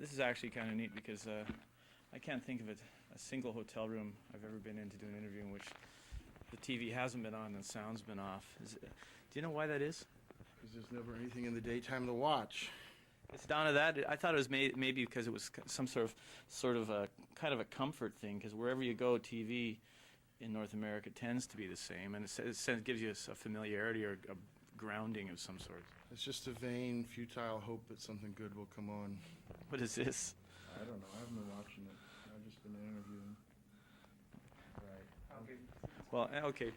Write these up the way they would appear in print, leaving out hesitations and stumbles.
this is actually kind of neat because I can't think of a single hotel room I've ever been in to do an interview in which the TV hasn't been on and the sound's been off. Do you know why that is? Because there's never anything in the daytime to watch. It's down to that. I thought it was maybe because it was some sort of a kind of a comfort thing. Because wherever you go, TV in North America tends to be the same, and it gives you a familiarity or a grounding of some sort. It's just a vain, futile hope that something good will come on. What is this? I don't know. I haven't been watching it. I've just been interviewing. Right. Okay. Well, okay.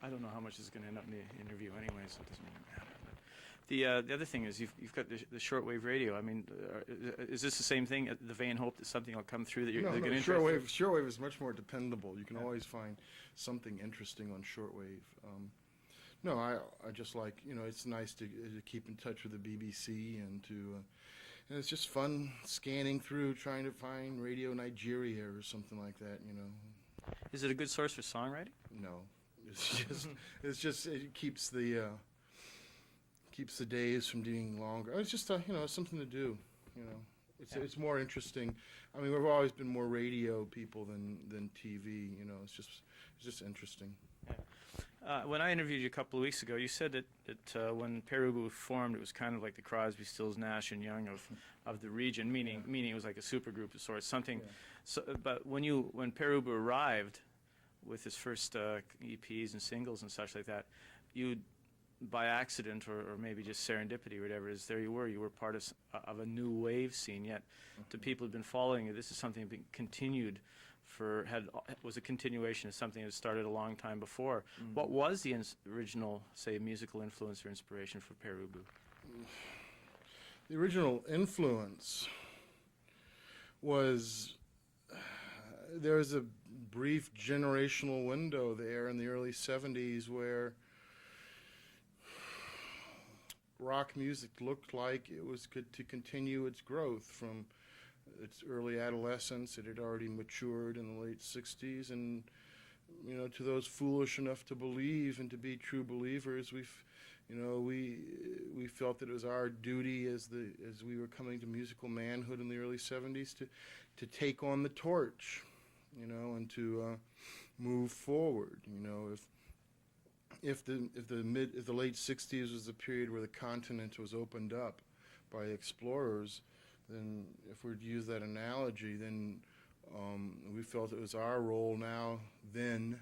I don't know how much this is going to end up in the interview anyway, so it doesn't really matter. But the other thing is you've got the shortwave radio. I mean, is this the same thing? The vain hope that something will come through that you're going to interested? Shortwave is much more dependable. You can always find something interesting on shortwave. No, I just like, it's nice to keep in touch with the BBC and and it's just fun scanning through trying to find Radio Nigeria or something like that. Is it a good source for songwriting? No, it keeps the days from being longer. It's just it's something to do. It's more interesting. I mean, we've always been more radio people than TV. It's just interesting. Yeah. When I interviewed you a couple of weeks ago, you said that when Pere Ubu formed, it was kind of like the Crosby, Stills, Nash and Young of the region, meaning it was like a supergroup of sorts, something. Yeah. So, but when Pere Ubu arrived with his first EPs and singles and such like that, you, by accident or maybe just serendipity or whatever it is, there you were part of a new wave scene. Yet, to people who've been following it, this is something that continued. Was a continuation of something that started a long time before. Mm-hmm. What was the original, say, musical influence or inspiration for Pere Ubu? The original influence was there was a brief generational window there in the early 70s where rock music looked like it was good to continue its growth from its early adolescence. It had already matured in the late 60s, and to those foolish enough to believe and to be true believers, we felt that it was our duty as we were coming to musical manhood in the early 70s to take on the torch, and to move forward. If the late 60s was the period where the continent was opened up by explorers, then if we'd use that analogy, then we felt it was our role now then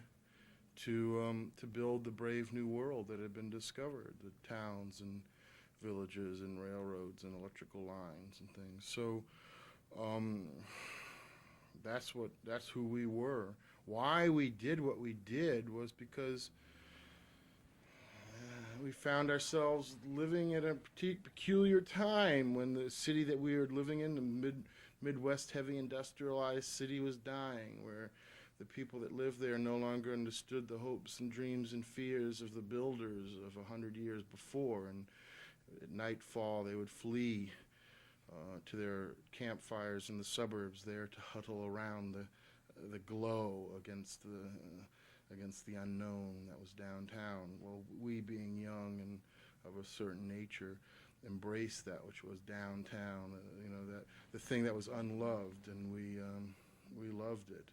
to build the brave new world that had been discovered, the towns and villages and railroads and electrical lines and things. So that's who we were. Why we did what we did was because we found ourselves living at a peculiar time when the city that we were living in, the Midwest heavy industrialized city, was dying, where the people that lived there no longer understood the hopes and dreams and fears of the builders of 100 years before, and at nightfall they would flee to their campfires in the suburbs there to huddle around the glow against the unknown that was downtown. Well, we, being young and of a certain nature, embraced that which was downtown, that the thing that was unloved, and we loved it.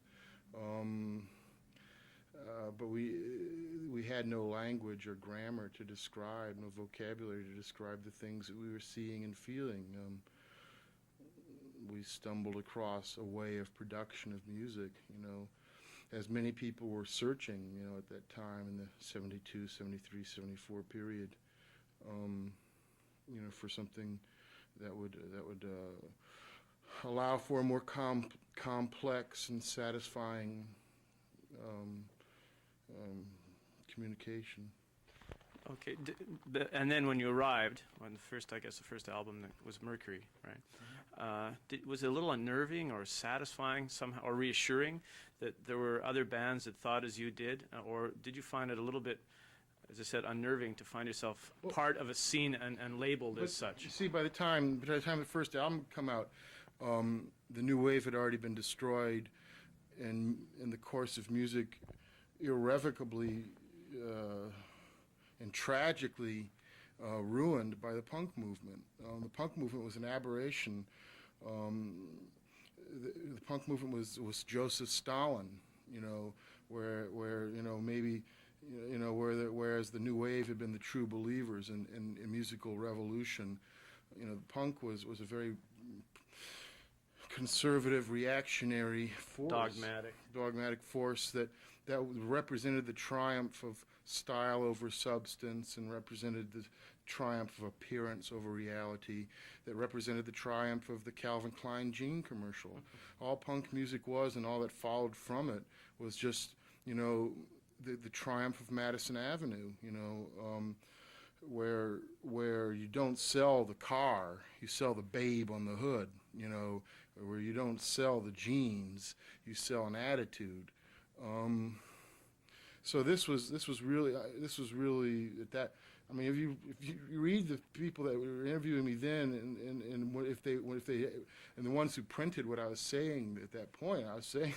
But we had no language or grammar to describe, no vocabulary to describe the things that we were seeing and feeling. We stumbled across a way of production of music, as many people were searching, at that time in the 72, 73, 74 period, for something that would allow for a more complex and satisfying communication. Okay, and then when you arrived, the first album was Mercury, right? Mm-hmm. Was it a little unnerving or satisfying somehow, or reassuring that there were other bands that thought as you did, or did you find it a little bit, as I said, unnerving to find yourself part of a scene and labeled as such? You see, by the time the first album come out, the new wave had already been destroyed, and in the course of music, irrevocably and tragically ruined by the punk movement. The punk movement was an aberration Um, the punk movement was Joseph Stalin, you know, where you know maybe you know whereas the new wave had been the true believers in musical revolution, you know, the punk was a very conservative, reactionary force, dogmatic force that represented the triumph of style over substance and represented the triumph of appearance over reality, that represented the triumph of the Calvin Klein jean commercial. All punk music was, and all that followed from it, was just, you know, the triumph of Madison Avenue, you know, where you don't sell the car, you sell the babe on the hood, you know, where you don't sell the jeans, you sell an attitude. So this was really at that. I mean, if you read the people that were interviewing me then, and if they and the ones who printed what I was saying at that point, I was saying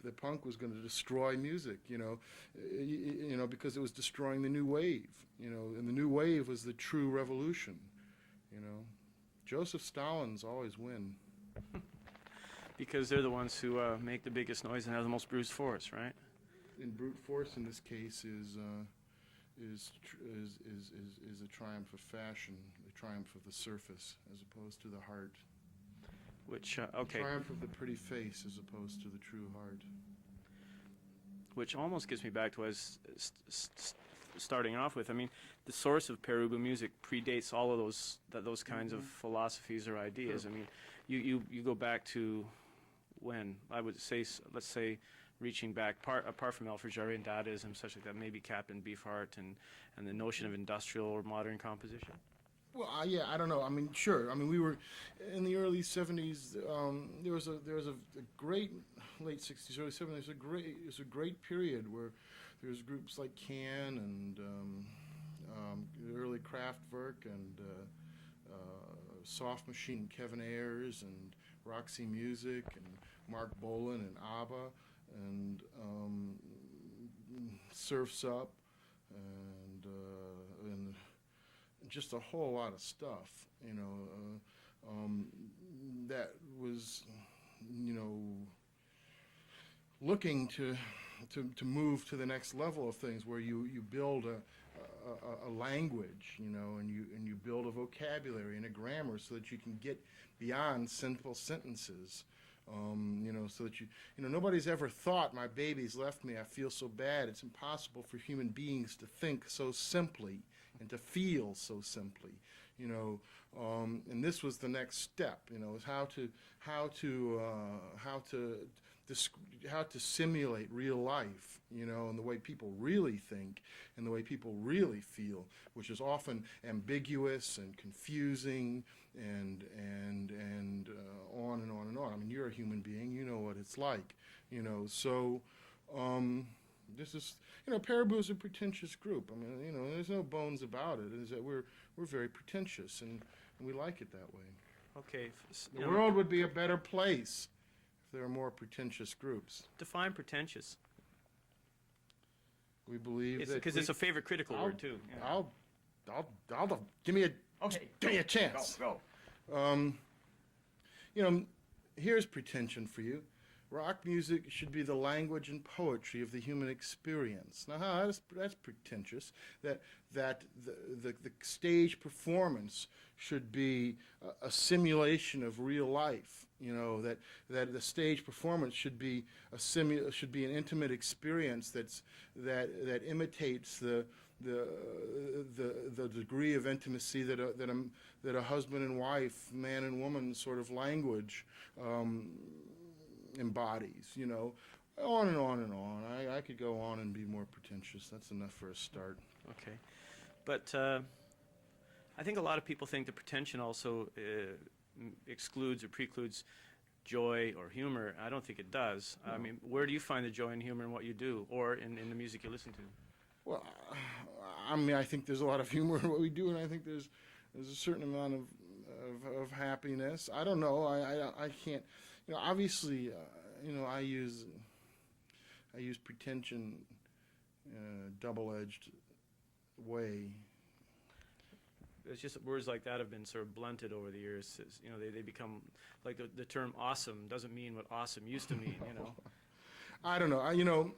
that punk was going to destroy music, you know, because it was destroying the new wave, you know, and the new wave was the true revolution, you know. Joseph Stalins always win. Because they're the ones who make the biggest noise and have the most brute force, right? And brute force in this case is a triumph of fashion, the triumph of the surface as opposed to the heart. Which okay. The triumph of the pretty face as opposed to the true heart. Which almost gets me back to what I was starting off with. I mean, the source of Pere Ubu music predates all of those kinds of philosophies or ideas. Sure. I mean, you go back to when I would say, let's say, reaching back apart from Alfred and Dadaism, such like that, maybe Captain Beefheart and the notion of industrial or modern composition. Well, yeah, I don't know. I mean, sure. I mean, we were in the early '70s. There was a great late '60s, early '70s. It was a great period where there was groups like Can and early Kraftwerk and Soft Machine, Kevin Ayers and Roxy Music and Mark Bolan and ABBA and Surf's Up and just a whole lot of stuff, you know, that was, you know, looking to move to the next level of things, where you build a language, you know, and you build a vocabulary and a grammar so that you can get beyond simple sentences. You know, so that you know, nobody's ever thought, my baby's left me, I feel so bad. It's impossible for human beings to think so simply and to feel so simply, you know. And this was the next step, you know, is how to simulate real life, you know, and the way people really think and the way people really feel, which is often ambiguous and confusing and on and on and on. I mean, you're a human being, you know what it's like, you know. So this is, you know, Pere Ubu is a pretentious group. I mean, you know, there's no bones about it. Is that we're very pretentious and we like it that way. Okay. The world would be a better place if there were more pretentious groups. Define pretentious. We believe that because it's a favorite critical word too. Yeah. I'll give me a chance. Go. You know, here's pretension for you. Rock music should be the language and poetry of the human experience. Now, that's pretentious. That the stage performance should be a simulation of real life. You know, that the stage performance should be an intimate experience that imitates the degree of intimacy that a husband and wife, man and woman sort of language embodies, you know, on and on and on. I could go on and be more pretentious. That's enough for a start. Okay. But I think a lot of people think that pretension also excludes or precludes joy or humor. I don't think it does. No. I mean, where do you find the joy and humor in what you do or in the music you listen to? Well, I mean, I think there's a lot of humor in what we do, and I think there's a certain amount of happiness. I don't know. I can't. You know, obviously, you know, I use pretension in a double-edged way. it's just words like that have been sort of blunted over the years. You know, they become, like the term awesome doesn't mean what awesome used to mean, you know. I don't know. You know,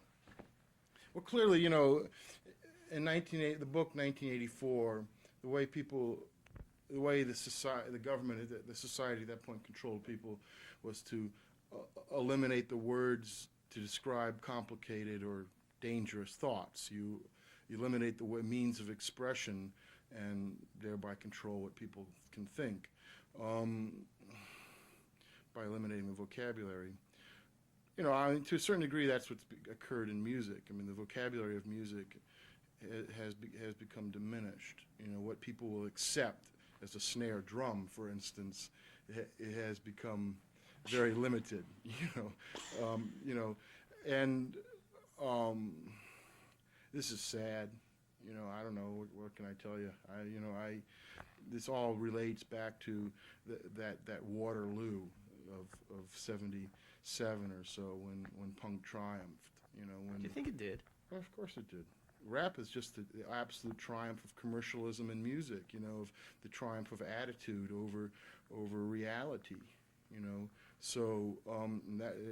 well, clearly, you know, in the book 1984, the way the society, the government, the society at that point controlled people was to eliminate the words to describe complicated or dangerous thoughts. You eliminate the means of expression and thereby control what people can think by eliminating the vocabulary. You know, I mean, to a certain degree, that's what's occurred in music. I mean, the vocabulary of music has become diminished. You know, what people will accept as a snare drum, for instance, it has become very limited. You know, and this is sad. You know, I don't know what can I tell you. This all relates back to that Waterloo of '77 or so when punk triumphed. You know, when Do you think it did? well, of course it did. Rap is just the absolute triumph of commercialism in music. You know, of the triumph of attitude over reality. You know, so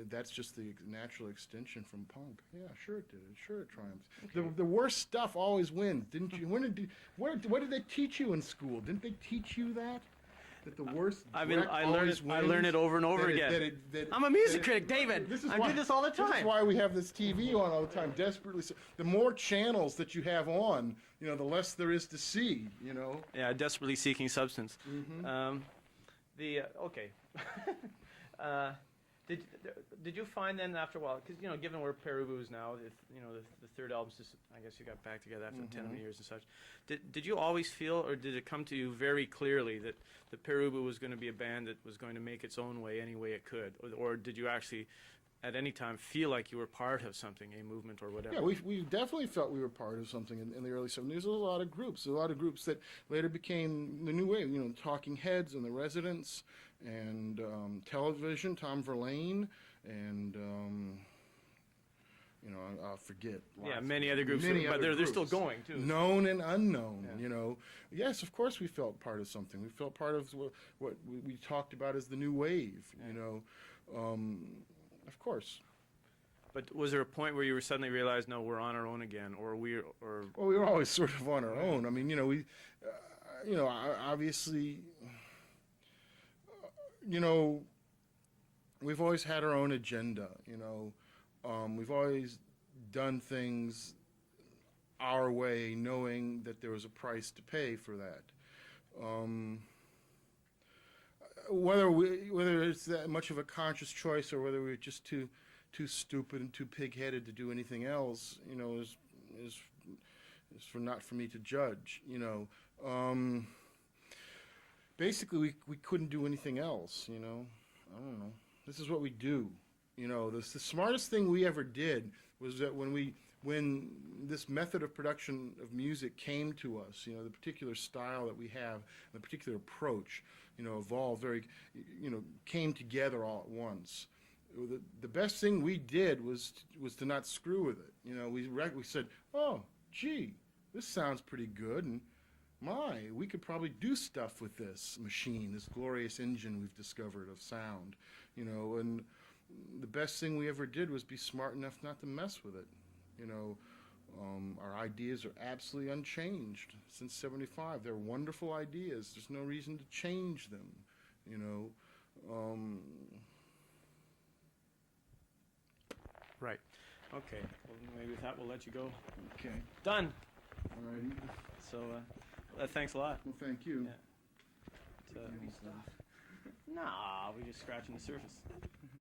that's just the natural extension from punk. Yeah, sure it did. Sure it triumphed. Okay. The worst stuff always wins, didn't you? What did they teach you in school? Didn't they teach you that? That the worst I mean, wreck I learned always it. wins? I learn it over and over again. I'm a music critic, David. I do this all the This is time. why we have this TV on all the time, desperately. The more channels that you have on, you know, the less there is to see. You know. Yeah, desperately seeking substance. Mm-hmm. Okay. Did you find then after a while, because, you know, given where Pere Ubu is now, you know, the third album's just, I guess you got back together after 10 years and such. Did you always feel, or did it come to you very clearly that Pere Ubu was going to be a band that was going to make its own way any way it could, or did you actually at any time feel like you were part of something, a movement or whatever? Yeah, we definitely felt we were part of something in the early 70s. There was a lot of groups. A lot of groups that later became the new wave. You know, Talking Heads and the Residents, and Television, Tom Verlaine, and you know, I'll forget. Yeah, many other groups, Many but other they're still groups. going too. Known and unknown. Yeah. You know, yes, of course we felt part of something. We felt part of what we talked about as the new wave. Yeah. You know, of course. But was there a point where you were suddenly realized, no, we're on our own again, or Well, we were always sort of on our own. I mean, you know, you know, obviously, you know, we've always had our own agenda. You know, we've always done things our way, knowing that there was a price to pay for that. Whether it's that much of a conscious choice or whether we're just too stupid and too pig-headed to do anything else, you know, is not for me to judge. You know, basically we couldn't do anything else. You know, I don't know. This is what we do. You know, the smartest thing we ever did was that when this method of production of music came to us, you know, the particular style that we have, the particular approach, you know, evolved you know, came together all at once. The best thing we did was to not screw with it. You know, we said, oh, gee, this sounds pretty good, and we could probably do stuff with this machine, this glorious engine we've discovered of sound. You know, and the best thing we ever did was be smart enough not to mess with it. You know, our ideas are absolutely unchanged since '75. They're wonderful ideas. There's no reason to change them. You know. Right. Okay. Well, maybe with that, we'll let you go. Okay. Done. All righty. So, thanks a lot. Well, thank you. Yeah. Nah, we're just scratching the surface.